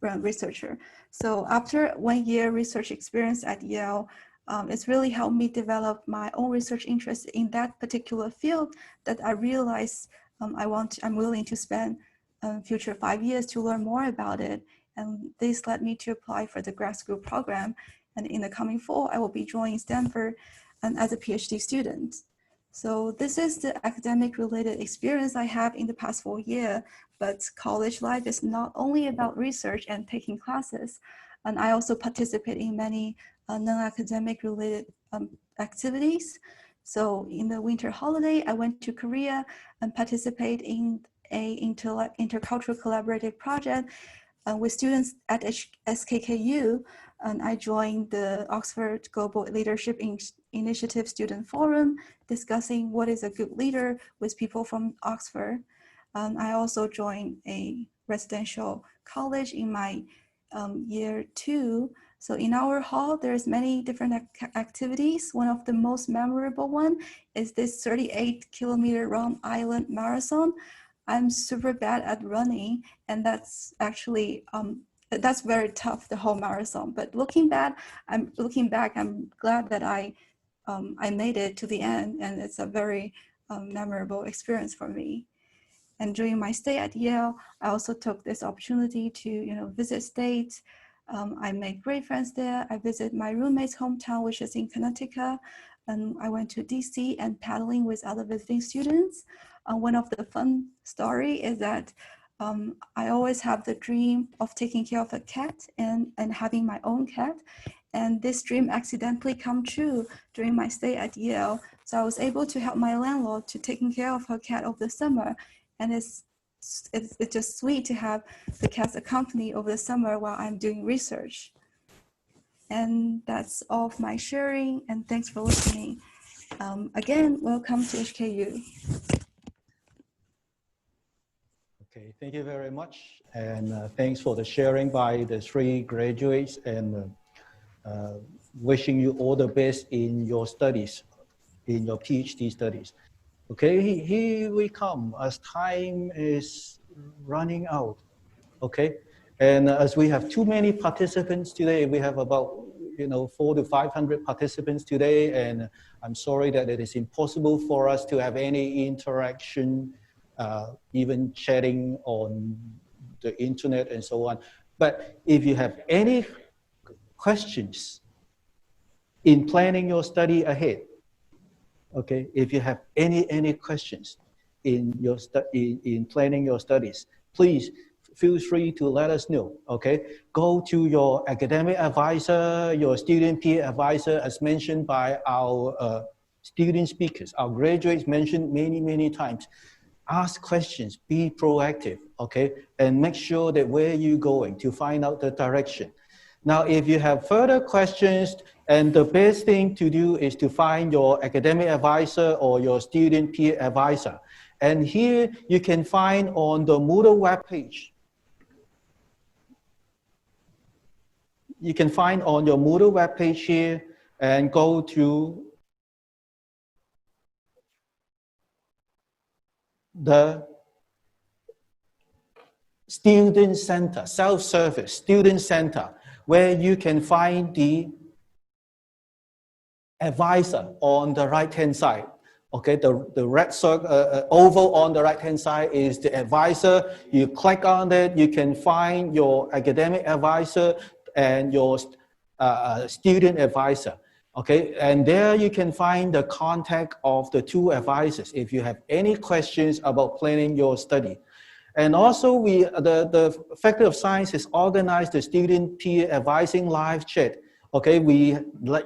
researcher. So after 1 year research experience at Yale, it's really helped me develop my own research interest in that particular field that I realized I'm willing to spend future 5 years to learn more about it. And this led me to apply for the grad school program. And in the coming fall, I will be joining Stanford as a PhD student. So this is the academic related experience I have in the past 4 years, but college life is not only about research and taking classes. And I also participate in many non-academic related activities. So in the winter holiday, I went to Korea and participate in a intercultural collaborative project with students at SKKU. And I joined the Oxford Global Leadership Initiative Student Forum, discussing what is a good leader with people from Oxford. I also joined a residential college in my year 2. So in our hall, there's many different activities. One of the most memorable one is this 38-kilometer round island marathon. I'm super bad at running, and that's actually that's very tough, the whole marathon. But looking back, I'm glad that I made it to the end, and it's a very memorable experience for me. And during my stay at Yale, I also took this opportunity to visit states. I made great friends there. I visited my roommate's hometown, which is in Connecticut. And I went to DC and paddling with other visiting students. One of the fun story is that I always have the dream of taking care of a cat and having my own cat. And this dream accidentally come true during my stay at Yale. So I was able to help my landlord to taking care of her cat over the summer. And it's just sweet to have the cats accompany over the summer while I'm doing research. And that's all of my sharing, and thanks for listening. Again, welcome to HKU. Okay, thank you very much. And thanks for the sharing by the 3 graduates, and wishing you all the best in your studies, in your PhD studies. Okay, here we come as time is running out. Okay, and as we have too many participants today, we have about 400 to 500 participants today, and I'm sorry that it is impossible for us to have any interaction, even chatting on the internet and so on. But if you have any questions in planning your study ahead, okay, if you have any questions in your in planning your studies, please feel free to let us know. Okay, go to your academic advisor, your student peer advisor, as mentioned by our student speakers, our graduates mentioned many times. Ask questions, be proactive, okay, and make sure that where you're going to find out the direction. Now, if you have further questions, and the best thing to do is to find your academic advisor or your student peer advisor. And here you can find on the Moodle webpage. You can find on your Moodle webpage here and go to the Student Center, self-service Student Center, where you can find the advisor on the right-hand side. Okay, the red circle, oval on the right-hand side is the advisor. You click on it, you can find your academic advisor and your student advisor. Okay, and there you can find the contact of the two advisors if you have any questions about planning your study. And also the Faculty of Science has organized the student peer advising live chat. Okay,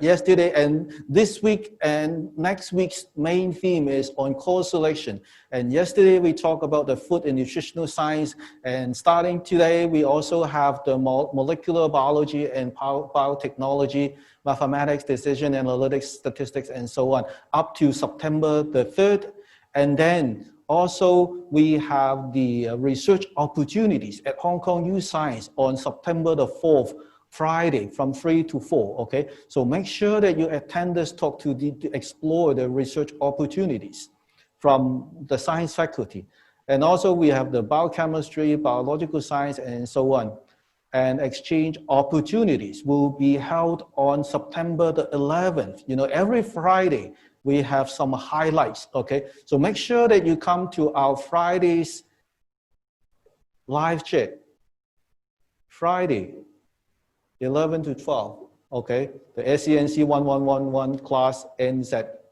yesterday and this week and next week's main theme is on course selection. And yesterday we talked about the food and nutritional science, and starting today we also have the molecular biology and biotechnology, mathematics, decision analytics, statistics, and so on, up to September the 3rd. And then also we have the research opportunities at Hong Kong U Science on September the 4th, Friday from 3 to 4, okay? So make sure that you attend this talk to explore the research opportunities from the science faculty. And also we have the biochemistry, biological science, and so on. And exchange opportunities will be held on September the 11th. You know, every Friday we have some highlights, okay? So make sure that you come to our Friday's live chat. Friday, 11 to 12, okay? The SCNC 1111 class ends at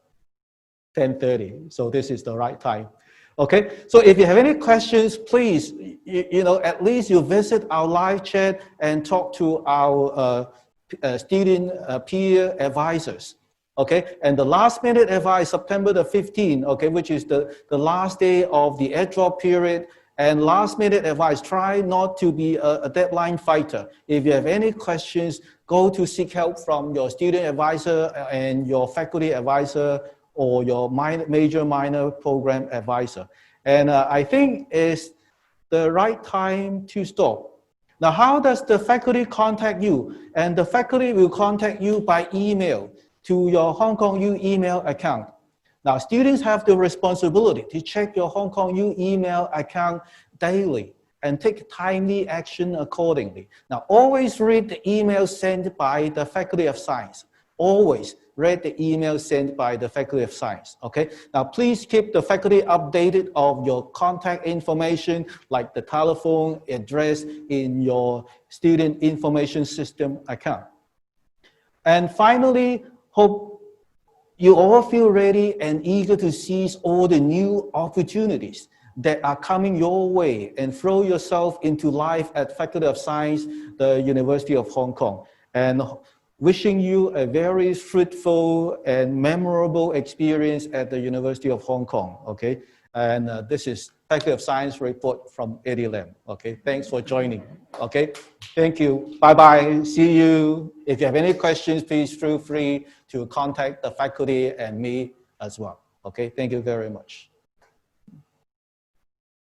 10:30, so this is the right time. Okay, so if you have any questions, please, you know, at least you visit our live chat and talk to our student peer advisors. Okay, and the last minute advice, September the 15th, okay, which is the last day of the airdrop period. And last minute advice, try not to be a deadline fighter. If you have any questions, go to seek help from your student advisor and your faculty advisor or your major minor program advisor. And I think it's the right time to stop. Now, how does the faculty contact you? And the faculty will contact you by email to your Hong Kong U email account. Now, students have the responsibility to check your Hong Kong U email account daily and take timely action accordingly. Now, always read the email sent by the Faculty of Science. Always read the email sent by the Faculty of Science, okay? Now, please keep the faculty updated of your contact information, like the telephone address in your student information system account. And finally, hope you all feel ready and eager to seize all the new opportunities that are coming your way and throw yourself into life at Faculty of Science, the University of Hong Kong. And wishing you a very fruitful and memorable experience at the University of Hong Kong, okay? And this is Faculty of Science report from Eddie Lam, okay? Thanks for joining, okay? Thank you, bye-bye, see you. If you have any questions, please feel free to contact the faculty and me as well, okay? Thank you very much.